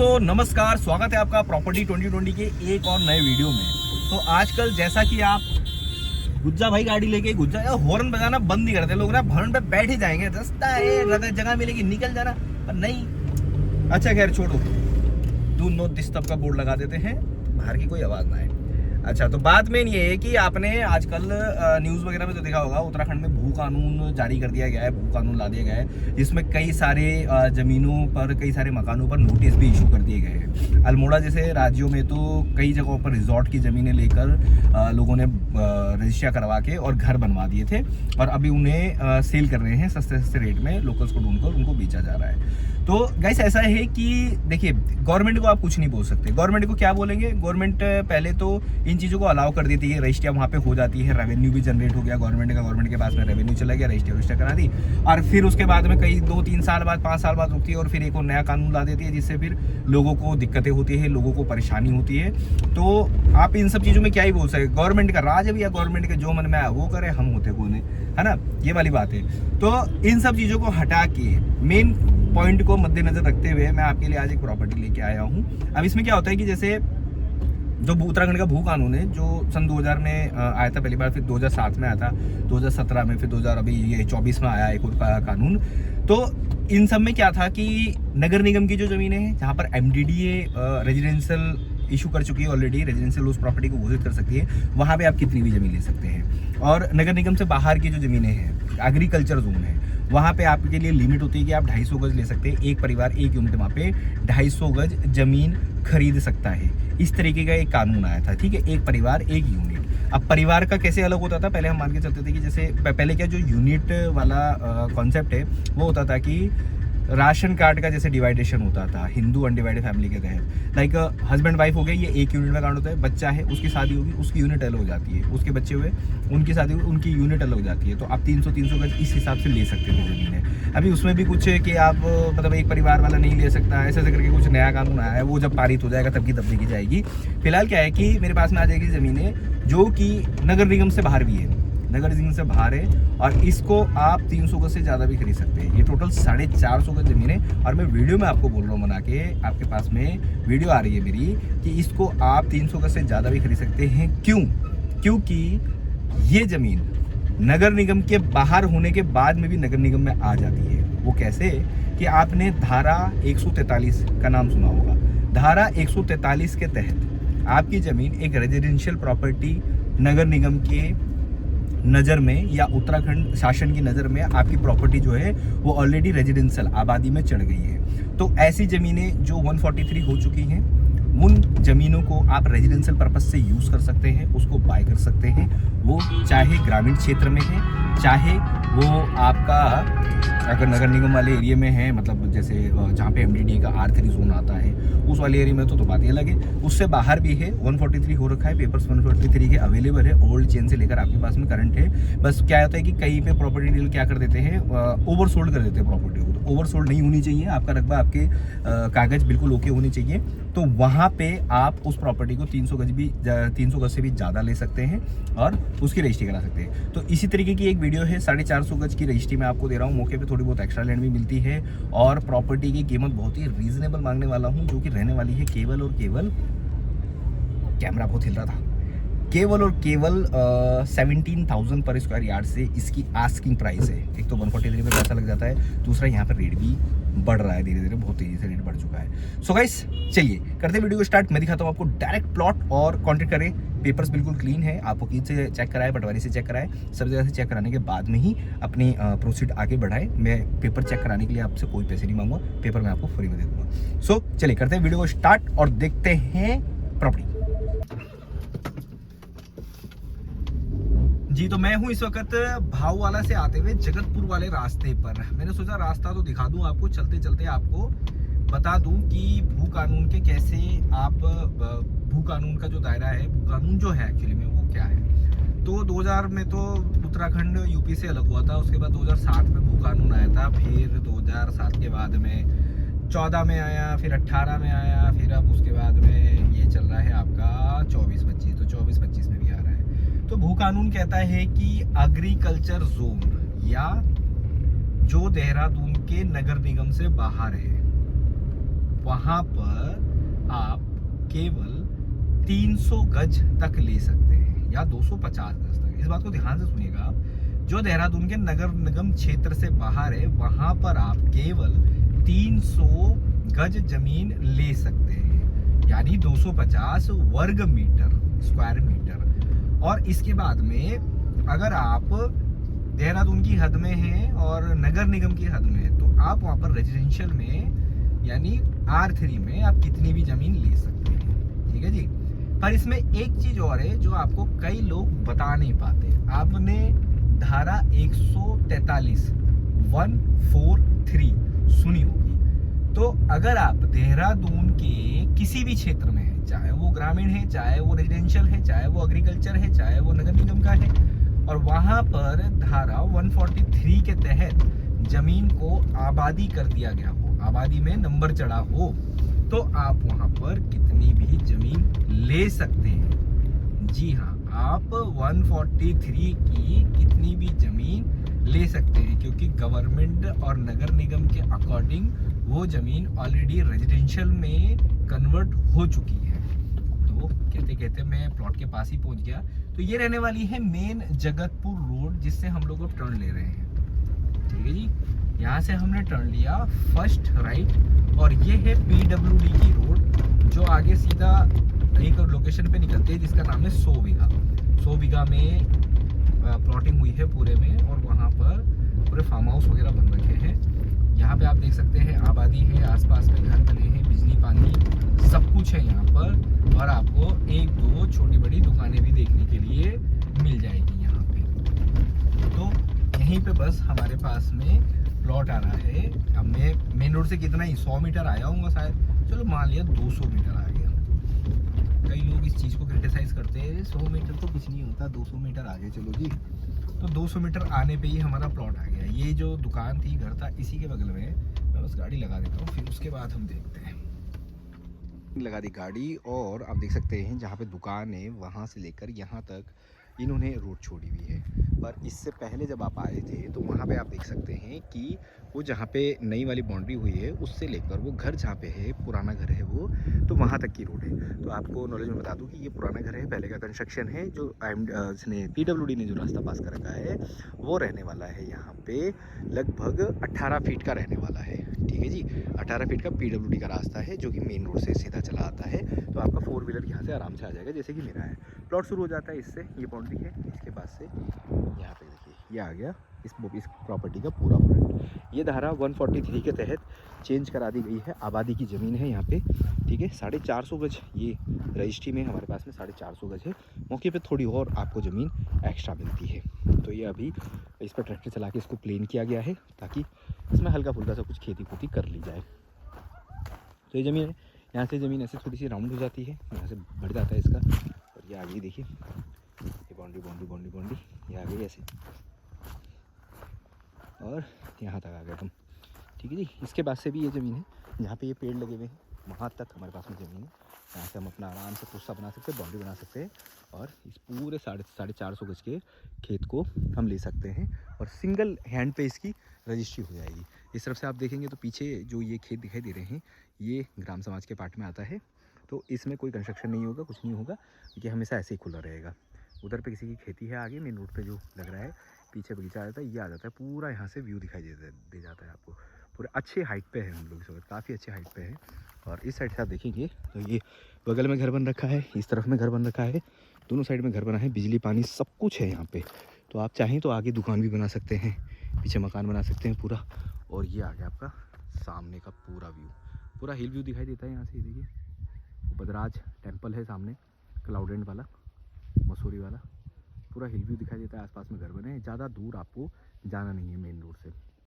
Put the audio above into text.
तो नमस्कार, स्वागत है आपका प्रॉपर्टी 2020 के एक और नए वीडियो में। तो आजकल जैसा कि आप गुज्जा भाई गाड़ी लेके गुज्जा या हॉर्न बजाना बंद नहीं करते लोग ना, हॉर्न पे बैठ ही जाएंगे, रास्ता है जगह मिलेगी निकल जाना, पर नहीं। अच्छा खैर छोड़ो, डू नॉट डिस्टर्ब का बोर्ड लगा देते हैं, बाहर की कोई आवाज ना आए। अच्छा, तो बात मेन ये है कि आपने आजकल न्यूज़ वगैरह में तो देखा होगा, उत्तराखंड में भू कानून जारी कर दिया गया है, भू कानून ला दिया गया है, जिसमें कई सारे ज़मीनों पर, कई सारे मकानों पर नोटिस भी इशू कर दिए गए हैं। अल्मोड़ा जैसे राज्यों में तो कई जगहों पर रिजॉर्ट की ज़मीनें लेकर लोगों ने रजिस्ट्रिया करवा के और घर बनवा दिए थे, और अभी उन्हें सेल कर रहे हैं सस्ते सस्ते रेट में, लोकल्स को ढूंढकर उनको बेचा जा रहा है। तो गाइस ऐसा है कि देखिए, गवर्नमेंट को आप कुछ नहीं बोल सकते। गवर्नमेंट को क्या बोलेंगे? गवर्नमेंट पहले तो इन चीज़ों को अलाउ कर देती है, रजिस्ट्रिया वहाँ पे हो जाती है, रेवेन्यू भी जनरेट हो गया गवर्नमेंट का, गवर्नमेंट के पास में रेवेन्यू चला गया, रजिस्ट्रिया करा दी, और फिर उसके बाद में कई 2-3 साल बाद, 5 साल बाद रुकती है और फिर एक और नया कानून ला देती है, जिससे फिर लोगों को दिक्कतें होती है, लोगों को परेशानी होती है। तो आप इन सब चीज़ों में क्या ही बोल सकते? गवर्नमेंट का राज है भैया, गवर्नमेंट के जो मन में आया वो करे, हम होते कौन है ना, ये वाली बात है। तो इन सब चीज़ों को हटा के मेन पॉइंट को मद्देनजर रखते हुए मैं आपके लिए आज एक प्रॉपर्टी लेके आया हूँ। अब इसमें क्या होता है कि जैसे जो उत्तराखंड का भू कानून है, जो सन 2000 में आया था पहली बार, फिर 2007 में आया था, 2017 में, फिर 2000 अभी ये 24 में आया एक और कानून। तो इन सब में क्या था कि नगर निगम की जो ज़मीनें हैं, जहाँ पर MDDA रेजिडेंशियल इशू कर चुकी है ऑलरेडी, रेजिडेंशियल उस प्रॉपर्टी को घोषित कर सकती है, वहाँ पे आप कितनी भी ज़मीन ले सकते हैं। और नगर निगम से बाहर की जो ज़मीनें हैं, एग्रीकल्चर जोन है, वहाँ पे आपके लिए लिमिट होती है कि आप 250 गज ले सकते हैं। एक परिवार एक यूनिट वहाँ पे 250 गज जमीन खरीद सकता है। इस तरीके का एक कानून आया था, ठीक है, एक परिवार एक यूनिट। अब परिवार का कैसे अलग होता था? पहले हम मान के चलते थे कि जैसे पहले क्या, जो यूनिट वाला कॉन्सेप्ट है वो होता था कि राशन कार्ड का जैसे डिवाइडेशन होता था हिंदू अनडिवाइडेड फैमिली के तहत, लाइक हस्बैंड वाइफ हो गए, ये एक यूनिट में काउंट होता है, बच्चा है, उसकी शादी होगी, उसकी यूनिट अलग हो जाती है, उसके बच्चे हुए, उनकी शादी हुई, उनकी यूनिट अलग हो जाती है। तो आप 300 गज इस हिसाब से ले सकते थे ज़मीनें। अभी उसमें भी कुछ है कि आप मतलब एक परिवार वाला नहीं ले सकता, ऐसे ऐसे करके कुछ नया कानून आया है, वो जब पारित हो जाएगा तब की तब देखी जाएगी। फिलहाल क्या है कि मेरे पास में आ जाएगी ज़मीनें जो कि नगर निगम से बाहर भी है, नगर निगम से बाहर है, और इसको आप 300 गज से ज़्यादा भी खरीद सकते हैं। ये टोटल 450 गज ज़मीन है, और मैं वीडियो में आपको बोल रहा हूँ, बना के आपके पास में वीडियो आ रही है मेरी, कि इसको आप 300 गज से ज़्यादा भी खरीद सकते हैं। क्यों? क्योंकि ये ज़मीन नगर निगम के बाहर होने के बाद में भी नगर निगम में आ जाती है। वो कैसे? कि आपने धारा 143 का नाम सुना होगा। धारा 143 के तहत आपकी ज़मीन एक रेजिडेंशियल प्रॉपर्टी नगर निगम के नज़र में या उत्तराखंड शासन की नज़र में आपकी प्रॉपर्टी जो है वो ऑलरेडी रेजिडेंशियल आबादी में चढ़ गई है। तो ऐसी ज़मीनें जो 143 हो चुकी हैं, उन ज़मीनों को आप रेजिडेंशियल पर्पस से यूज़ कर सकते हैं, उसको बाय कर सकते हैं। वो चाहे ग्रामीण क्षेत्र में है, चाहे वो आपका अगर नगर निगम वाले एरिया में है, मतलब जैसे जहाँ पे MDDA का R3 जोन आता है, उस वाले एरिया में तो बात ही अलग है। उससे बाहर भी है, 143 हो रखा है, पेपर्स 143 के अवेलेबल है, ओल्ड चेन से लेकर आपके पास में करंट है। बस क्या होता है कि कहीं पे प्रॉपर्टी डील क्या कर देते हैं, ओवरसोल्ड कर देते हैं प्रॉपर्टी को। तो ओवरसोल्ड नहीं होनी चाहिए, आपका रकबा, आपके कागज़ बिल्कुल ओके होने चाहिए। तो वहाँ पे आप उस प्रॉपर्टी को 300 गज से भी ज़्यादा ले सकते हैं और उसकी रजिस्ट्री करा सकते हैं। तो इसी तरीके की एक वीडियो है, 450 गज की रजिस्ट्री मैं आपको दे रहा हूँ। मौके पे थोड़ी बहुत एक्स्ट्रा लैंड भी मिलती है, और प्रॉपर्टी की कीमत बहुत ही रीजनेबल मांगने वाला हूँ, जो कि रहने वाली है केवल और केवल, कैमरा बहुत हिल रहा था, केवल और केवल 17,000 पर स्क्वायर यार्ड से इसकी आस्किंग प्राइस है। एक तो 143 में पैसा लग जाता है, दूसरा यहाँ पर रेट भी बढ़ रहा है, धीरे धीरे बहुत तेजी से रेट बढ़ चुका है। सो गाइस चलिए करते हैं वीडियो को स्टार्ट। मैं दिखाता हूँ आपको डायरेक्ट प्लॉट, और कॉन्टेक्ट करें, पेपर्स बिल्कुल क्लीन है, आप वकील से चेक कराए, पटवारी से चेक कराए, सब जगह से चेक कराने के बाद में ही अपनी प्रोसीड आगे बढ़ाए। मैं पेपर चेक कराने के लिए आपसे कोई पैसे नहीं मांगूंगा, पेपर मैं आपको फ्री में दे दूंगा। सो चलिए करते हैं वीडियो को स्टार्ट और देखते हैं प्रॉपर्टी। जी, तो मैं हूं इस वक्त भाऊवाला से आते हुए जगतपुर वाले रास्ते पर। मैंने सोचा रास्ता तो दिखा दूं आपको, चलते चलते आपको बता दूं कि भू कानून के कैसे आप भू कानून का जो दायरा है, भू कानून जो है एक्चुअली में वो क्या है। तो 2000 में तो उत्तराखंड यूपी से अलग हुआ था, उसके बाद 2007 में भू कानून आया था, फिर 2007 के बाद में 14 में आया, फिर 18 में आया, फिर अब उसके बाद में ये चल रहा है आपका 24-25, तो 24-25 में भी आ रहा है। तो भू कानून कहता है कि एग्रीकल्चर जोन या जो देहरादून के नगर निगम से बाहर है, वहाँ पर आप केवल 300 गज तक ले सकते हैं या 250 गज तक। इस बात को ध्यान से सुनिएगा आप। जो देहरादून के नगर निगम क्षेत्र से बाहर है वहाँ पर आप केवल 300 गज जमीन ले सकते हैं, यानी 250 वर्ग मीटर, स्क्वायर मीटर। और इसके बाद में अगर आप देहरादून की हद में हैं और नगर निगम की हद में, तो आप वहाँ पर रेजिडेंशियल में यानी R3 में आप कितनी भी जमीन ले सकते हैं, ठीक है जी। पर इसमें एक चीज और है जो आपको कई लोग बता नहीं पाते। आपने धारा 143 143 सुनी होगी। तो अगर आप देहरादून के किसी भी क्षेत्र में है, चाहे वो ग्रामीण है, चाहे वो रेजिडेंशियल है, चाहे वो एग्रीकल्चर है, चाहे वो नगर निगम का है, और वहां पर धारा 143 के तहत जमीन को आबादी कर दिया गया हो, आबादी में नंबर चढ़ा हो, तो आप वहां पर कितनी भी जमीन ले सकते हैं। जी हाँ, आप 143 की कितनी भी जमीन ले सकते हैं, क्योंकि गवर्नमेंट और नगर निगम के अकॉर्डिंग वो जमीन ऑलरेडी रेजिडेंशियल में कन्वर्ट हो चुकी है। तो कहते कहते मैं प्लॉट के पास ही पहुंच गया। तो ये रहने वाली है मेन जगतपुर रोड, जिससे हम लोग अब टर्न ले रहे हैं, ठीक है जी। यहाँ से हमने टर्न लिया फर्स्ट राइट, और ये है PWD की रोड जो आगे सीधा एक लोकेशन पे निकलती है जिसका नाम है 100 बीघा। 100 बीघा में प्लॉटिंग हुई है पूरे में, और वहाँ पर पूरे फार्म हाउस वगैरह बन रखे हैं। यहाँ पे आप देख सकते हैं आबादी है, आसपास में घर बने हैं, बिजली पानी सब कुछ है यहाँ पर, और आपको एक दो छोटी बड़ी दुकानें भी देखने के लिए मिल जाएगी यहाँ पे। तो यहीं पे बस हमारे पास में प्लॉट आ रहा है। अब मैं मेन रोड से कितना ही 100 मीटर आया हूँ शायद, चलो मान लिया 200 मीटर आ गया। कई लोग इस चीज़ को क्रिटिसाइज करते हैं 100 मीटर तो कुछ नहीं होता, 200 मीटर आगे चलो जी। तो 200 मीटर आने पे ही हमारा प्लॉट आ गया। ये जो दुकान थी, घर था, इसी के बगल में। मैं बस गाड़ी लगा देता हूँ, फिर उसके बाद हम देखते हैं। लगा दी गाड़ी, और आप देख सकते हैं जहाँ पे दुकान है वहाँ से लेकर यहाँ तक इन्होंने रोड छोड़ी हुई है। पर इससे पहले जब आप आए थे तो वहाँ पे आप देख सकते हैं कि वो जहाँ पे नई वाली बाउंड्री हुई है उससे लेकर वो घर जहाँ पे है, पुराना घर है वो, तो वहाँ तक की रोड है। तो आपको नॉलेज में बता दूं कि ये पुराना घर है, पहले का कंस्ट्रक्शन है। जो इसने PWD ने जो रास्ता पास कर रखा है वो रहने वाला है यहाँ पे लगभग 18 फीट का रहने वाला है, ठीक है जी। 18 फीट का PWD का रास्ता है जो कि मेन रोड से सीधा चला आता है। तो आपका 4 व्हीलर यहाँ से आराम से आ जाएगा, जैसे कि मेरा है। प्लॉट शुरू हो जाता है इससे, ये बाउंड्री है, इसके बाद से यहाँ पे देखिए ये आ गया इस प्रॉपर्टी का पूरा फ्रंट। ये धारा 143 के तहत चेंज करा दी गई है। आबादी की ज़मीन है यहाँ पे, ठीक है। 450 गज ये रजिस्ट्री में हमारे पास में 450 गज है। मौके पे थोड़ी और आपको ज़मीन एक्स्ट्रा मिलती है। तो ये अभी इस पर ट्रैक्टर चला के इसको प्लेन किया गया है ताकि इसमें हल्का फुल्का सा कुछ खेती खूती कर ली जाए। तो ये ज़मीन है, यहाँ से ज़मीन ऐसे थोड़ी सी राउंड हो जाती है, यहाँ से बढ़ जाता है इसका। और ये आगे देखिए, ये बाउंड्री ये आ गई ऐसे, और यहाँ तक आ गए हम, ठीक है जी। इसके बाद से भी ये ज़मीन है जहाँ पे ये पेड़ लगे हुए हैं, वहाँ तक हमारे पास में ज़मीन है। यहाँ से हम अपना आराम से कुस्सा बना सकते हैं, बाउंड्री बना सकते हैं, और इस पूरे 450 गज के खेत को हम ले सकते हैं, और सिंगल हैंड पे इसकी रजिस्ट्री हो जाएगी। इस तरफ से आप देखेंगे तो पीछे जो ये खेत दिखाई दे रहे हैं, ये ग्राम समाज के पार्ट में आता है। तो इसमें कोई कंस्ट्रक्शन नहीं होगा, कुछ नहीं होगा, क्योंकि हमेशा ऐसे ही खुला रहेगा। उधर पे किसी की खेती है, आगे मेन रोड पे जो लग रहा है, पीछे बगीचा आ जाता है, ये आ जाता है पूरा, यहाँ से व्यू दिखाई दे जाता है आपको। पूरे अच्छे हाइट पे है हम लोग इस वक्त, काफ़ी अच्छे हाइट पे है। और इस साइड से आप देखेंगे तो ये बगल में घर बन रखा है, इस तरफ में घर बन रखा है, दोनों साइड में घर बना है, बिजली पानी सब कुछ है यहाँ पे। तो आप चाहें तो आगे दुकान भी बना सकते हैं, पीछे मकान बना सकते हैं पूरा। और ये आ गया आपका सामने का पूरा व्यू, पूरा हिल व्यू दिखाई देता है यहाँ से। देखिए बदराज टेम्पल है सामने, क्लाउड एंड वाला, मसूरी वाला, पूरा हिल व्यू दिखाई देता है। आसपास में घर बने हैं, ज़्यादा दूर आपको जाना नहीं है मेन रोड से।